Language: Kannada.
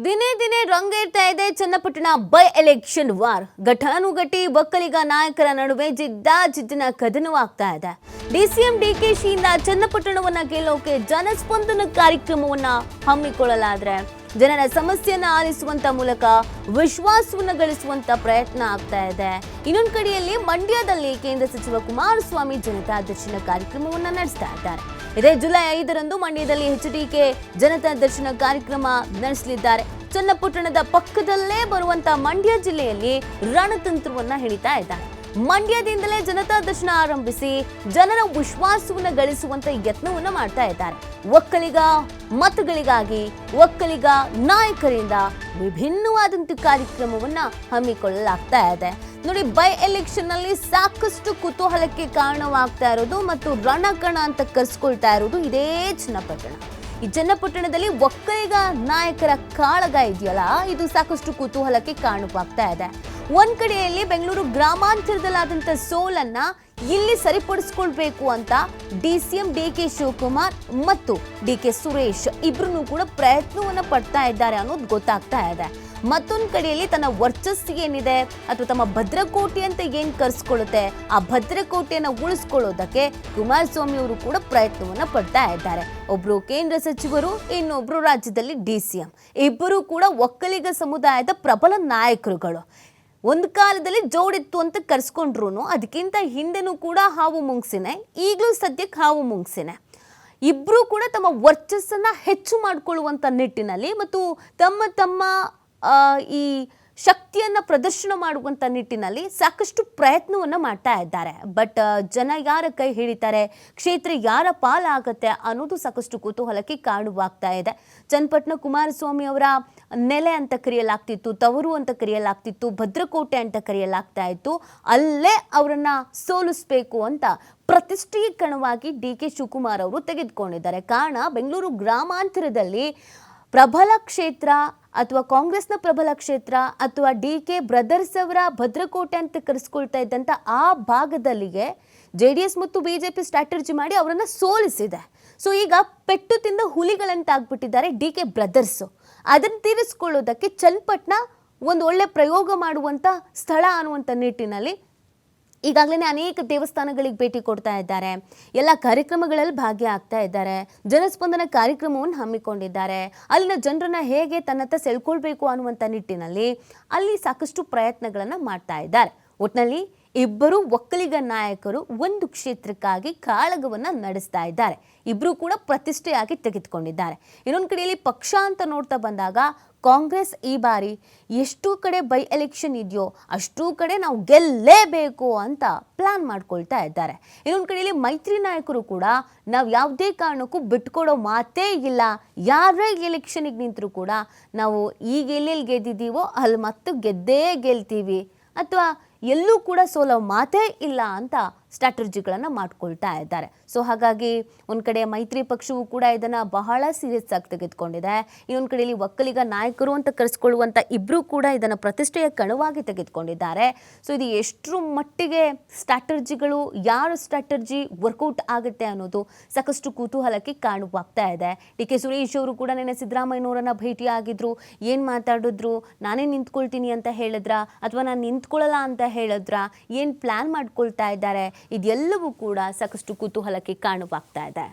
ದಿನೇ ದಿನೇ ರಂಗೇರ್ತಾ ಇದೆ ಚನ್ನಪಟ್ಟಣ ಬೈ ಎಲೆಕ್ಷನ್ ವಾರ್. ಘಟಾನುಘಟಿ ಒಕ್ಕಲಿಗ ನಾಯಕರ ನಡುವೆ ಜಿದ್ದಾಜಿದ್ದಿನ ಕದನವಾಗ್ತಾ ಇದೆ. ಡಿಸಿಎಂ ಡಿಕೆಶಿಯಿಂದ ಚನ್ನಪಟ್ಟಣವನ್ನ ಗೆಲ್ಲೋಕೆ ಜನಸ್ಪಂದನ ಕಾರ್ಯಕ್ರಮವನ್ನ ಹಮ್ಮಿಕೊಳ್ಳಲಾದ್ರೆ ಜನರ ಸಮಸ್ಯೆಯನ್ನ ಆಲಿಸುವಂತ ಮೂಲಕ ವಿಶ್ವಾಸವನ್ನ ಗಳಿಸುವಂತ ಪ್ರಯತ್ನ ಆಗ್ತಾ ಇದೆ. ಇನ್ನೊಂದು ಕಡೆಯಲ್ಲಿ ಮಂಡ್ಯದಲ್ಲಿ ಕೇಂದ್ರ ಸಚಿವ ಕುಮಾರಸ್ವಾಮಿ ಜನತಾ ದರ್ಶನ ಕಾರ್ಯಕ್ರಮವನ್ನ ನಡೆಸ್ತಾ ಇದ್ದಾರೆ. ಇದೇ ಜುಲೈ 5ರಂದು ಮಂಡ್ಯದಲ್ಲಿ ಎಚ್ಡಿಕೆ ಜನತಾ ದರ್ಶನ ಕಾರ್ಯಕ್ರಮ ನಡೆಸಲಿದ್ದಾರೆ. ಚನ್ನಪಟ್ಟಣದ ಪಕ್ಕದಲ್ಲೇ ಬರುವಂತ ಮಂಡ್ಯ ಜಿಲ್ಲೆಯಲ್ಲಿ ರಣತಂತ್ರವನ್ನ ಹಿಡಿತಾ ಇದ್ದಾರೆ. ಮಂಡ್ಯದಿಂದಲೇ ಜನತಾ ದರ್ಶನ ಆರಂಭಿಸಿ ಜನರ ವಿಶ್ವಾಸವನ್ನ ಗಳಿಸುವಂತ ಯತ್ನವನ್ನ ಮಾಡ್ತಾ ಇದ್ದಾರೆ. ಒಕ್ಕಲಿಗ ಮತಗಳಿಗಾಗಿ ಒಕ್ಕಲಿಗ ನಾಯಕರಿಂದ ವಿಭಿನ್ನವಾದಂತ ಕಾರ್ಯಕ್ರಮವನ್ನ ಹಮ್ಮಿಕೊಳ್ಳಲಾಗ್ತಾ ಇದೆ. ನೋಡಿ, ಬೈ ಎಲೆಕ್ಷನ್ ನಲ್ಲಿ ಸಾಕಷ್ಟು ಕುತೂಹಲಕ್ಕೆ ಕಾರಣವಾಗ್ತಾ ಇರೋದು ಮತ್ತು ರಣಕಣ ಅಂತ ಕರೆಸ್ಕೊಳ್ತಾ ಇರೋದು ಇದೇ ಚನ್ನಪಟ್ಟಣ. ಈ ಚನ್ನಪಟ್ಟಣದಲ್ಲಿ ಒಕ್ಕಲಿಗ ನಾಯಕರ ಕಾಳಗ ಇದೆಯಲ್ಲ, ಇದು ಸಾಕಷ್ಟು ಕುತೂಹಲಕ್ಕೆ ಕಾರಣವಾಗ್ತಾ ಇದೆ. ಒಂದ್ ಕಡೆಯಲ್ಲಿ ಬೆಂಗಳೂರು ಗ್ರಾಮಾಂತರದಲ್ಲಾದಂತ ಸೋಲನ್ನ ಇಲ್ಲಿ ಸರಿಪಡಿಸ್ಕೊಳ್ಬೇಕು ಅಂತ ಡಿಸಿಎಂ ಡಿಕೆ ಶಿವಕುಮಾರ್ ಮತ್ತು ಡಿಕೆ ಸುರೇಶ್ ಇಬ್ರು ಕೂಡ ಪ್ರಯತ್ನವನ್ನ ಪಡ್ತಾ ಇದ್ದಾರೆ ಅನ್ನೋದು ಗೊತ್ತಾಗ್ತಾ ಇದೆ. ಮತ್ತೊಂದು ಕಡೆಯಲ್ಲಿ ತನ್ನ ವರ್ಚಸ್ಸು ಏನಿದೆ ಅಥವಾ ತಮ್ಮ ಭದ್ರಕೋಟೆ ಅಂತ ಏನ್ ಕರ್ಸ್ಕೊಳ್ಳುತ್ತೆ, ಆ ಭದ್ರಕೋಟೆಯನ್ನ ಉಳಿಸ್ಕೊಳ್ಳೋದಕ್ಕೆ ಕುಮಾರಸ್ವಾಮಿ ಅವರು ಕೂಡ ಪ್ರಯತ್ನವನ್ನ ಪಡ್ತಾ ಇದ್ದಾರೆ. ಒಬ್ರು ಕೇಂದ್ರ ಸಚಿವರು, ಇನ್ನೊಬ್ರು ರಾಜ್ಯದಲ್ಲಿ ಡಿಸಿಎಂ, ಇಬ್ಬರು ಕೂಡ ಒಕ್ಕಲಿಗ ಸಮುದಾಯದ ಪ್ರಬಲ ನಾಯಕರುಗಳು. ಒಂದು ಕಾಲದಲ್ಲಿ ಜೋಡಿತ್ತು ಅಂತ ಕರ್ಸ್ಕೊಂಡ್ರು, ಅದಕ್ಕಿಂತ ಹಿಂದೆನೂ ಕೂಡ ಹಾವು ಮುಂಗ್ಸಿನೇ, ಈಗಲೂ ಸದ್ಯಕ್ಕೆ ಹಾವು ಮುಂಗ್ಸಿನೇ. ಇಬ್ರು ಕೂಡ ತಮ್ಮ ವರ್ಚಸ್ಸನ್ನ ಹೆಚ್ಚು ಮಾಡಿಕೊಳ್ಳುವಂತ ನಿಟ್ಟಿನಲ್ಲಿ ಮತ್ತು ತಮ್ಮ ಈ ಶಕ್ತಿಯನ್ನ ಪ್ರದರ್ಶನ ಮಾಡುವಂತ ನಿಟ್ಟಿನಲ್ಲಿ ಸಾಕಷ್ಟು ಪ್ರಯತ್ನವನ್ನ ಮಾಡ್ತಾ ಇದ್ದಾರೆ. ಬಟ್ ಜನ ಯಾರ ಕೈ ಹಿಡಿತಾರೆ, ಕ್ಷೇತ್ರ ಯಾರ ಪಾಲಾಗತ್ತೆ ಅನ್ನೋದು ಸಾಕಷ್ಟು ಕುತೂಹಲಕ್ಕೆ ಕಾರಣವಾಗ್ತಾ ಇದೆ. ಚನ್ನಪಟ್ಟಣ ಕುಮಾರಸ್ವಾಮಿ ಅವರ ನೆಲೆ ಅಂತ ಕರೆಯಲಾಗ್ತಿತ್ತು, ತವರು ಅಂತ ಕರೆಯಲಾಗ್ತಿತ್ತು, ಭದ್ರಕೋಟೆ ಅಂತ ಕರೆಯಲಾಗ್ತಾ ಇತ್ತು. ಅಲ್ಲೇ ಅವರನ್ನ ಸೋಲಿಸ್ಬೇಕು ಅಂತ ಪ್ರತಿಷ್ಠೀಕರಣವಾಗಿ ಡಿಕೆ ಶಿವಕುಮಾರ್ ಅವರು ತೆಗೆದುಕೊಂಡಿದ್ದಾರೆ. ಕಾರಣ, ಬೆಂಗಳೂರು ಗ್ರಾಮಾಂತರದಲ್ಲಿ ಪ್ರಬಲ ಕ್ಷೇತ್ರ ಅಥವಾ ಕಾಂಗ್ರೆಸ್ನ ಪ್ರಬಲ ಕ್ಷೇತ್ರ ಅಥವಾ ಡಿಕೆ ಬ್ರದರ್ಸ್ ಅವರ ಭದ್ರಕೋಟೆ ಅಂತ ಕರೆಸ್ಕೊಳ್ತಾ ಇದ್ದಂಥ ಆ ಭಾಗದಲ್ಲಿಗೆ JDS ಮತ್ತು ಬಿಜೆಪಿ ಸ್ಟ್ರಾಟಜಿ ಮಾಡಿ ಅವರನ್ನು ಸೋಲಿಸಿದೆ. ಸೊ ಈಗ ಪೆಟ್ಟು ತಿಂದ ಹುಲಿಗಳಂತಾಗ್ಬಿಟ್ಟಿದ್ದಾರೆ ಡಿಕೆ ಬ್ರದರ್ಸು. ಅದನ್ನು ತೀರಿಸ್ಕೊಳ್ಳೋದಕ್ಕೆ ಚನ್ನಪಟ್ಟಣ ಒಂದು ಒಳ್ಳೆ ಪ್ರಯೋಗ ಮಾಡುವಂಥ ಸ್ಥಳ ಅನ್ನುವಂಥ ನಿಟ್ಟಿನಲ್ಲಿ ಈಗಾಗಲೇ ಅನೇಕ ದೇವಸ್ಥಾನಗಳಿಗೆ ಭೇಟಿ ಕೊಡ್ತಾ ಇದ್ದಾರೆ, ಎಲ್ಲ ಕಾರ್ಯಕ್ರಮಗಳಲ್ಲಿ ಭಾಗಿಯಾಗ್ತಾ ಇದ್ದಾರೆ, ಜನಸ್ಪಂದನ ಕಾರ್ಯಕ್ರಮವನ್ನು ಹಮ್ಮಿಕೊಂಡಿದ್ದಾರೆ. ಅಲ್ಲಿನ ಜನರನ್ನ ಹೇಗೆ ತನ್ನತ್ತ ಸೆಳ್ಕೊಳ್ಬೇಕು ಅನ್ನುವಂಥ ನಿಟ್ಟಿನಲ್ಲಿ ಅಲ್ಲಿ ಸಾಕಷ್ಟು ಪ್ರಯತ್ನಗಳನ್ನು ಮಾಡ್ತಾ ಇದ್ದಾರೆ. ಒಟ್ಟಿನಲ್ಲಿ ಇಬ್ಬರು ಒಕ್ಕಲಿಗ ನಾಯಕರು ಒಂದು ಕ್ಷೇತ್ರಕ್ಕಾಗಿ ಕಾಳಗವನ್ನು ನಡೆಸ್ತಾ ಇದ್ದಾರೆ. ಇಬ್ಬರು ಕೂಡ ಪ್ರತಿಷ್ಠೆಯಾಗಿ ತೆಗೆದುಕೊಂಡಿದ್ದಾರೆ. ಇನ್ನೊಂದು ಕಡೆಯಲ್ಲಿ ಪಕ್ಷ ಅಂತ ನೋಡ್ತಾ ಬಂದಾಗ ಕಾಂಗ್ರೆಸ್ ಈ ಬಾರಿ ಎಷ್ಟು ಕಡೆ ಬೈ ಎಲೆಕ್ಷನ್ ಇದೆಯೋ ಅಷ್ಟೂ ಕಡೆ ನಾವು ಗೆಲ್ಲೇಬೇಕು ಅಂತ ಪ್ಲಾನ್ ಮಾಡ್ಕೊಳ್ತಾ ಇದ್ದಾರೆ. ಇನ್ನೊಂದು ಕಡೆಯಲ್ಲಿ ಮೈತ್ರಿ ನಾಯಕರು ಕೂಡ ನಾವು ಯಾವುದೇ ಕಾರಣಕ್ಕೂ ಬಿಟ್ಕೊಡೋ ಮಾತೇ ಇಲ್ಲ, ಯಾರೇ ಎಲೆಕ್ಷನಿಗೆ ನಿಂತರೂ ಕೂಡ ನಾವು ಈಗ ಎಲ್ಲೆಲ್ಲಿ ಗೆದ್ದಿದ್ದೀವೋ ಅಲ್ಲಿ ಮತ್ತು ಗೆದ್ದೇ ಗೆಲ್ತೀವಿ ಅಥವಾ ಎಲ್ಲೂ ಕೂಡ ಸೋಲೋ ಮಾತೇ ಇಲ್ಲ ಅಂತ ಸ್ಟ್ರಾಟಜಿಗಳನ್ನು ಮಾಡ್ಕೊಳ್ತಾ ಇದ್ದಾರೆ. ಸೊ ಹಾಗಾಗಿ ಒಂದು ಕಡೆ ಮೈತ್ರಿ ಪಕ್ಷವು ಕೂಡ ಇದನ್ನು ಬಹಳ ಸೀರಿಯಸ್ ಆಗಿ ತೆಗೆದುಕೊಂಡಿದೆ. ಇನ್ನೊಂದು ಕಡೆಯಲ್ಲಿ ಒಕ್ಕಲಿಗ ನಾಯಕರು ಅಂತ ಕರೆಸ್ಕೊಳ್ಳುವಂಥ ಇಬ್ಬರು ಕೂಡ ಇದನ್ನು ಪ್ರತಿಷ್ಠೆಯ ಕಣವಾಗಿ ತೆಗೆದುಕೊಂಡಿದ್ದಾರೆ. ಸೊ ಇದು ಎಷ್ಟರ ಮಟ್ಟಿಗೆ ಸ್ಟ್ರಾಟಜಿಗಳು, ಯಾರ ಸ್ಟ್ರಾಟಜಿ ವರ್ಕೌಟ್ ಆಗುತ್ತೆ ಅನ್ನೋದು ಸಾಕಷ್ಟು ಕುತೂಹಲಕ್ಕೆ ಕಾರಣವಾಗ್ತಾ ಇದೆ. ಡಿಕೆ ಸುರೇಶ್ ಅವರು ಕೂಡ ನಿನ್ನೆ ಸಿದ್ದರಾಮಯ್ಯನವರನ್ನ ಭೇಟಿಯಾಗಿದ್ರು. ಏನು ಮಾತಾಡಿದ್ರು, ನಾನೇ ನಿಂತ್ಕೊಳ್ತೀನಿ ಅಂತ ಹೇಳಿದ್ರ ಅಥವಾ ನಾನು ನಿಂತ್ಕೊಳ್ಳಲ್ಲ ಅಂತ ಹೇಳಿದ್ರ, ಏನು ಪ್ಲಾನ್ ಮಾಡ್ಕೊಳ್ತಾ ಇದ್ದಾರೆ, ಇದೆಲ್ಲವೂ ಕೂಡ ಸಾಕಷ್ಟು ಕುತೂಹಲಕ್ಕೆ ಕಾರಣವಾಗ್ತಾ ಇದೆ.